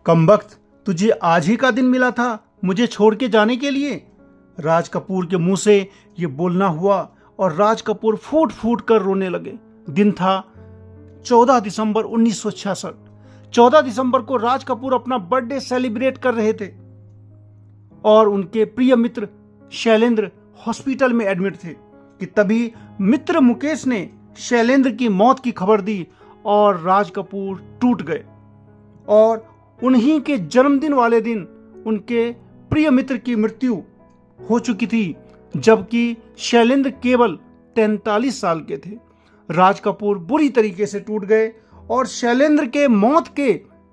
कमबख्त, तुझे आज ही का दिन मिला था मुझे छोड़ के जाने के लिए। राज कपूर के मुंह से ये बोलना हुआ और राज कपूर फूट फूट कर रोने लगे। दिन था 14 दिसंबर 1966। 14 दिसंबर को राज कपूर अपना बर्थडे सेलिब्रेट कर रहे थे और उनके प्रिय मित्र शैलेंद्र हॉस्पिटल में एडमिट थे कि तभी मित्र मुकेश ने शैलेंद्र की मौत की खबर दी और राज कपूर टूट गए। और उन्हीं के जन्मदिन वाले दिन उनके प्रिय मित्र की मृत्यु हो चुकी थी, जबकि शैलेंद्र केवल 43 साल के थे। राज कपूर बुरी तरीके से टूट गए और शैलेंद्र के मौत के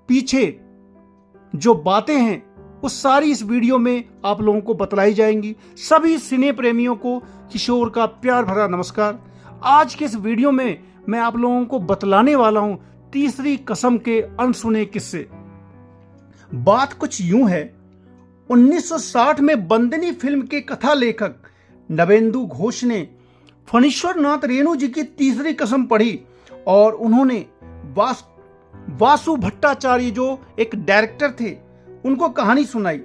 पीछे जो बातें हैं वो सारी इस वीडियो में आप लोगों को बतलाई जाएंगी। सभी सिने प्रेमियों को किशोर का प्यार भरा नमस्कार। आज के इस वीडियो में मैं आप लोगों को बतलाने वाला हूं तीसरी कसम के अनसुने किस्से। बात कुछ यूं है, 1960 में बंदनी फिल्म के कथा लेखक नवेंदु घोष ने फणीश्वर नाथ रेणु जी की तीसरी कसम पढ़ी और उन्होंने वासु भट्टाचार्य जो एक डायरेक्टर थे उनको कहानी सुनाई।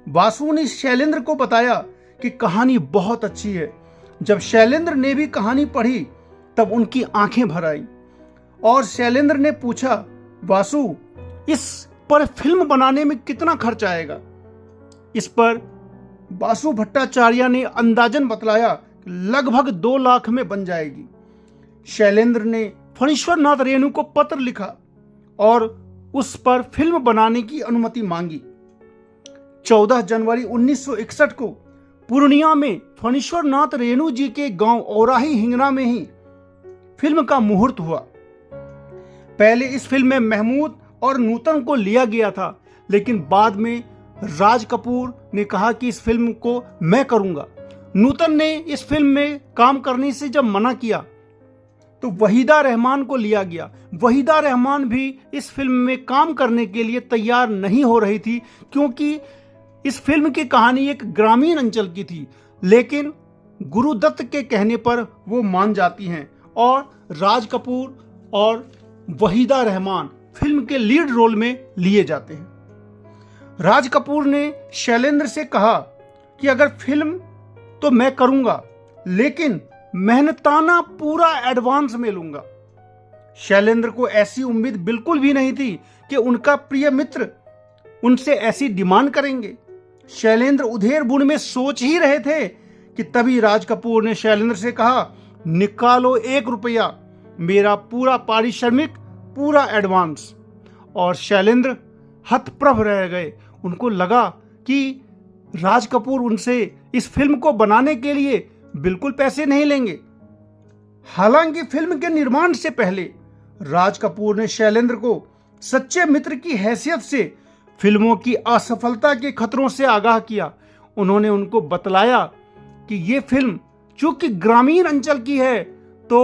वासु ने शैलेंद्र को बताया कि कहानी बहुत अच्छी है। जब शैलेंद्र ने भी कहानी पढ़ी तब उनकी आंखें भर आई और शैलेंद्र ने पूछा, वासु, इस पर फिल्म बनाने में कितना खर्च आएगा? इस पर वासु भट्टाचार्य ने अंदाजन बतलाया लगभग 2 लाख में बन जाएगी। शैलेंद्र ने फणीश्वर नाथ रेणु को पत्र लिखा और उस पर फिल्म बनाने की अनुमति मांगी। 14 जनवरी 1961 को पूर्णिया में फणीश्वर नाथ रेणु जी के गांव औराही हिंगना में ही फिल्म का मुहूर्त हुआ। पहले इस फिल्म में महमूद और नूतन को लिया गया था, लेकिन बाद में राज कपूर ने कहा कि इस फिल्म को मैं करूंगा। नूतन ने इस फिल्म में काम करने से जब मना किया तो वहीदा रहमान को लिया गया। वहीदा रहमान भी इस फिल्म में काम करने के लिए तैयार नहीं हो रही थी, क्योंकि इस फिल्म की कहानी एक ग्रामीण अंचल की थी, लेकिन गुरुदत्त के कहने पर वो मान जाती हैं और राज कपूर और वहीदा रहमान फिल्म के लीड रोल में लिए जाते हैं। राज कपूर ने शैलेंद्र से कहा कि अगर फिल्म तो मैं करूंगा, लेकिन मेहनताना पूरा एडवांस में लूंगा। शैलेंद्र को ऐसी उम्मीद बिल्कुल भी नहीं थी कि उनका प्रिय मित्र उनसे ऐसी डिमांड करेंगे। शैलेंद्र उधेर बुन में सोच ही रहे थे कि तभी राज कपूर ने शैलेंद्र से कहा, निकालो 1 रुपया, मेरा पूरा पारिश्रमिक, पूरा एडवांस। और शैलेंद्र हतप्रभ रह गए। उनको लगा कि राज कपूर उनसे इस फिल्म को बनाने के लिए बिल्कुल पैसे नहीं लेंगे। हालांकि फिल्म के निर्माण से पहले राज कपूर ने शैलेंद्र को सच्चे मित्र की हैसियत से फिल्मों की असफलता के खतरों से आगाह किया। उन्होंने उनको बतलाया कि ये फिल्म चूंकि ग्रामीण अंचल की है तो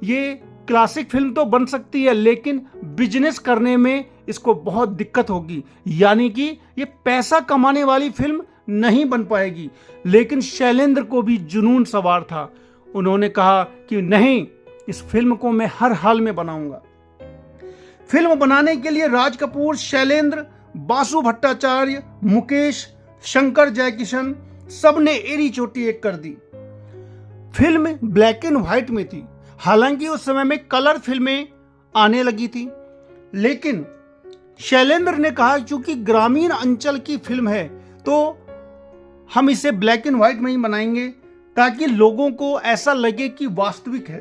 ये क्लासिक फिल्म तो बन सकती है, लेकिन बिजनेस करने में इसको बहुत दिक्कत होगी, यानी कि ये पैसा कमाने वाली फिल्म नहीं बन पाएगी। लेकिन शैलेंद्र को भी जुनून सवार था। उन्होंने कहा कि नहीं, इस फिल्म को मैं हर हाल में बनाऊंगा। फिल्म बनाने के लिए राज कपूर, शैलेंद्र, वासु भट्टाचार्य, मुकेश, शंकर जयकिशन सब ने एड़ी चोटी एक कर दी। फिल्म ब्लैक एंड व्हाइट में थी। हालांकि उस समय में कलर फिल्में आने लगी थी, लेकिन शैलेंद्र ने कहा क्योंकि ग्रामीण अंचल की फिल्म है तो हम इसे ब्लैक एंड व्हाइट में ही बनाएंगे ताकि लोगों को ऐसा लगे कि वास्तविक है।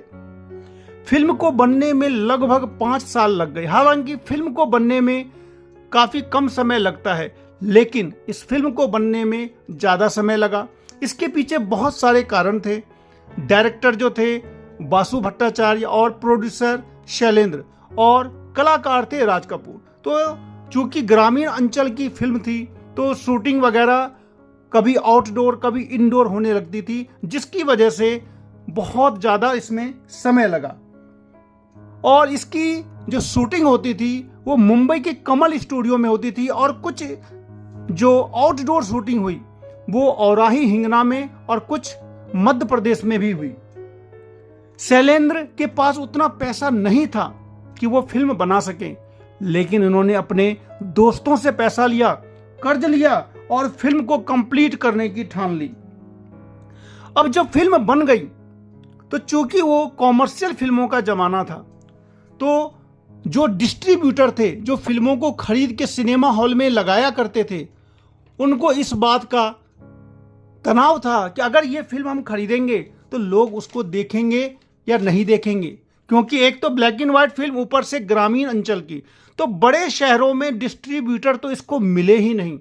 फिल्म को बनने में लगभग 5 साल लग गए। हालांकि फिल्म को बनने में काफी कम समय लगता है, लेकिन इस फिल्म को बनने में ज्यादा समय लगा। इसके पीछे बहुत सारे कारण थे। डायरेक्टर जो थे वासु भट्टाचार्य और प्रोड्यूसर शैलेंद्र और कलाकार थे राज कपूर। तो चूंकि ग्रामीण अंचल की फिल्म थी तो शूटिंग वगैरह कभी आउटडोर कभी इंडोर होने लगती थी, जिसकी वजह से बहुत ज़्यादा इसमें समय लगा। और इसकी जो शूटिंग होती थी वो मुंबई के कमल स्टूडियो में होती थी और कुछ जो आउटडोर शूटिंग हुई वो औराही हिंगना में और कुछ मध्य प्रदेश में भी हुई। शैलेंद्र के पास उतना पैसा नहीं था कि वो फिल्म बना सकें, लेकिन उन्होंने अपने दोस्तों से पैसा लिया, कर्ज लिया और फिल्म को कंप्लीट करने की ठान ली। अब जब फिल्म बन गई तो चूंकि वो कॉमर्शियल फिल्मों का जमाना था, तो जो डिस्ट्रीब्यूटर थे, जो फिल्मों को खरीद के सिनेमा हॉल में लगाया करते थे, उनको इस बात का तनाव था कि अगर ये फिल्म हम खरीदेंगे तो लोग उसको देखेंगे या नहीं देखेंगे, क्योंकि एक तो ब्लैक एंड व्हाइट फिल्म, ऊपर से ग्रामीण अंचल की, तो बड़े शहरों में डिस्ट्रीब्यूटर तो इसको मिले ही नहीं।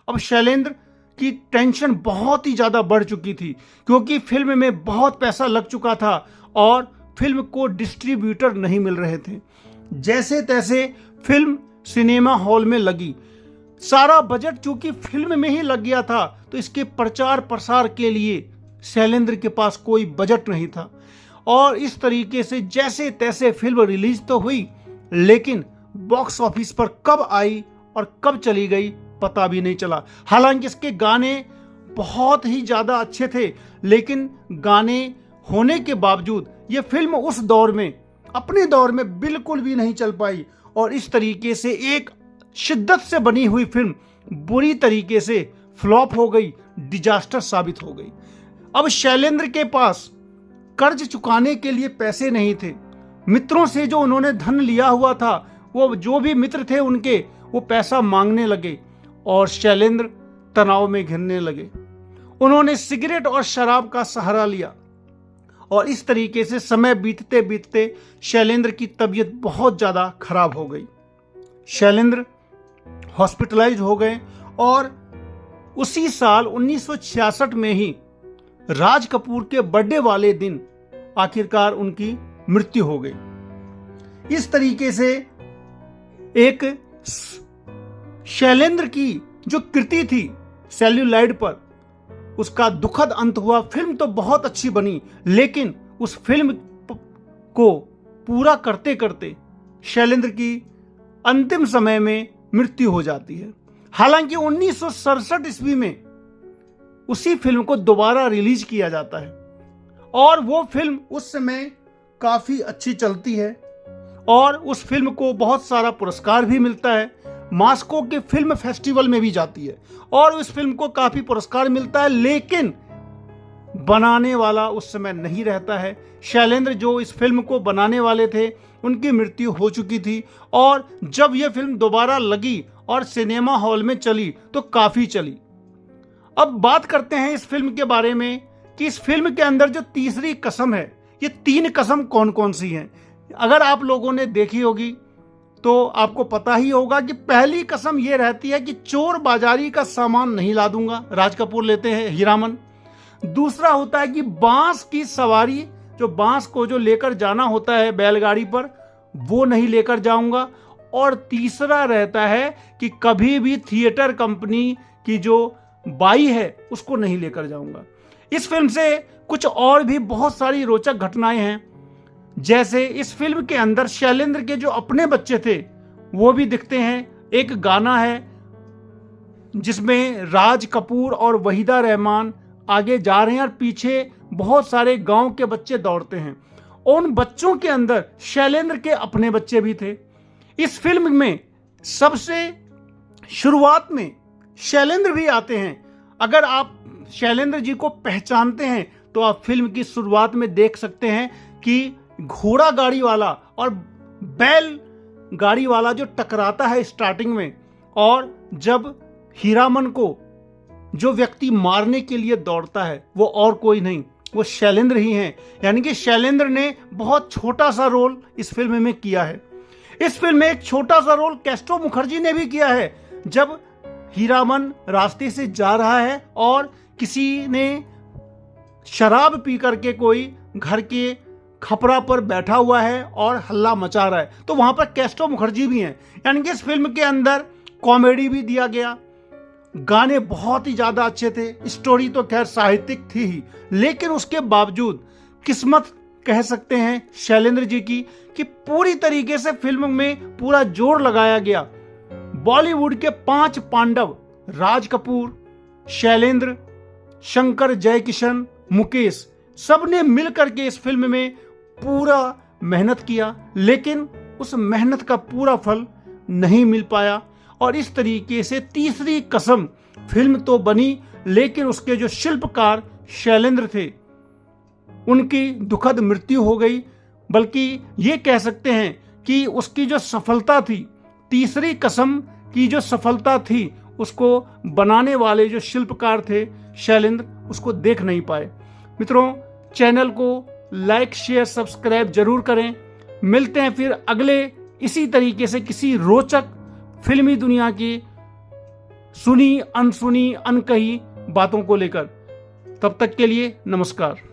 अब शैलेंद्र की टेंशन बहुत ही ज़्यादा बढ़ चुकी थी, क्योंकि फिल्म में बहुत पैसा लग चुका था और फिल्म को डिस्ट्रीब्यूटर नहीं मिल रहे थे। जैसे तैसे फिल्म सिनेमा हॉल में लगी, सारा बजट चूंकि फिल्म में ही लग गया था, तो इसके प्रचार प्रसार के लिए शैलेंद्र के पास कोई बजट नहीं था। और इस तरीके से जैसे तैसे फिल्म रिलीज तो हुई, लेकिन बॉक्स ऑफिस पर कब आई और कब चली गई पता भी नहीं चला। हालांकि इसके गाने बहुत ही ज़्यादा अच्छे थे, लेकिन गाने होने के बावजूद ये फिल्म उस दौर में, अपने दौर में बिल्कुल भी नहीं चल पाई और इस तरीके से एक शिद्दत से बनी हुई फिल्म बुरी तरीके से फ्लॉप हो गई, डिजास्टर साबित हो गई। अब शैलेंद्र के पास कर्ज चुकाने के लिए पैसे नहीं थे। मित्रों से जो उन्होंने धन लिया हुआ था, वो जो भी मित्र थे उनके, वो पैसा मांगने लगे और शैलेंद्र तनाव में घिरने लगे। उन्होंने सिगरेट और शराब का सहारा लिया और इस तरीके से समय बीतते बीतते शैलेंद्र की तबीयत बहुत ज़्यादा खराब हो गई। शैलेंद्र हॉस्पिटलाइज हो गए और उसी साल 1966 में ही राज कपूर के बर्थडे वाले दिन आखिरकार उनकी मृत्यु हो गई। इस तरीके से एक शैलेंद्र की जो कृति थी सेल्यूलाइड पर, उसका दुखद अंत हुआ। फिल्म तो बहुत अच्छी बनी, लेकिन उस फिल्म को पूरा करते करते शैलेंद्र की अंतिम समय में मृत्यु हो जाती है। हालांकि 1967 ईस्वी में उसी फिल्म को दोबारा रिलीज किया जाता है और वो फिल्म उस समय काफी अच्छी चलती है और उस फिल्म को बहुत सारा पुरस्कार भी मिलता है। मास्को के फिल्म फेस्टिवल में भी जाती है और उस फिल्म को काफी पुरस्कार मिलता है, लेकिन बनाने वाला उस समय नहीं रहता है। शैलेंद्र जो इस फिल्म को बनाने वाले थे, उनकी मृत्यु हो चुकी थी और जब यह फिल्म दोबारा लगी और सिनेमा हॉल में चली तो काफी चली। अब बात करते हैं इस फिल्म के बारे में कि इस फिल्म के अंदर जो तीसरी कसम है, ये 3 कसम कौन कौन सी हैं। अगर आप लोगों ने देखी होगी तो आपको पता ही होगा कि पहली कसम ये रहती है कि चोर बाजारी का सामान नहीं ला दूंगा, राज कपूर लेते हैं हीरामन। दूसरा होता है कि बांस की सवारी, जो बांस को जो लेकर जाना होता है बैलगाड़ी पर, वो नहीं लेकर जाऊंगा। और तीसरा रहता है कि कभी भी थिएटर कंपनी की जो बाई है उसको नहीं लेकर जाऊंगा। इस फिल्म से कुछ और भी बहुत सारी रोचक घटनाएं हैं, जैसे इस फिल्म के अंदर शैलेंद्र के जो अपने बच्चे थे वो भी दिखते हैं। एक गाना है जिसमें राज कपूर और वहीदा रहमान आगे जा रहे हैं और पीछे बहुत सारे गांव के बच्चे दौड़ते हैं। उन बच्चों के अंदर शैलेंद्र के अपने बच्चे भी थे। इस फिल्म में सबसे शुरुआत में शैलेंद्र भी आते हैं। अगर आप शैलेंद्र जी को पहचानते हैं तो आप फिल्म की शुरुआत में देख सकते हैं कि घोड़ा गाड़ी वाला और बैल गाड़ी वाला जो टकराता है स्टार्टिंग में, और जब हीरामन को जो व्यक्ति मारने के लिए दौड़ता है वो और कोई नहीं, वो शैलेंद्र ही हैं। यानी कि शैलेंद्र ने बहुत छोटा सा रोल इस फिल्म में किया है। इस फिल्म में एक छोटा सा रोल कैस्ट्रो मुखर्जी ने भी किया है। जब हीरामन रास्ते से जा रहा है और किसी ने शराब पी करके कोई घर के खपरा पर बैठा हुआ है और हल्ला मचा रहा है, तो वहां पर कैस्ट्रो मुखर्जी भी हैं। यानी कि इस फिल्म के अंदर कॉमेडी भी दिया गया, गाने बहुत ही ज्यादा अच्छे थे, स्टोरी तो खैर साहित्यिक थी ही, लेकिन उसके बावजूद किस्मत कह सकते हैं शैलेंद्र जी की कि पूरी तरीके से फिल्म में पूरा जोर लगाया गया। बॉलीवुड के 5 पांडव राज कपूर, शैलेंद्र, शंकर जयकिशन, मुकेश, सबने मिलकर के इस फिल्म में पूरा मेहनत किया, लेकिन उस मेहनत का पूरा फल नहीं मिल पाया। और इस तरीके से तीसरी कसम फिल्म तो बनी, लेकिन उसके जो शिल्पकार शैलेंद्र थे उनकी दुखद मृत्यु हो गई। बल्कि ये कह सकते हैं कि उसकी जो सफलता थी, तीसरी कसम की जो सफलता थी, उसको बनाने वाले जो शिल्पकार थे शैलेंद्र, उसको देख नहीं पाए। मित्रों, चैनल को लाइक शेयर सब्सक्राइब जरूर करें। मिलते हैं फिर अगले इसी तरीके से किसी रोचक फिल्मी दुनिया की सुनी अनसुनी अनकही बातों को लेकर। तब तक के लिए नमस्कार।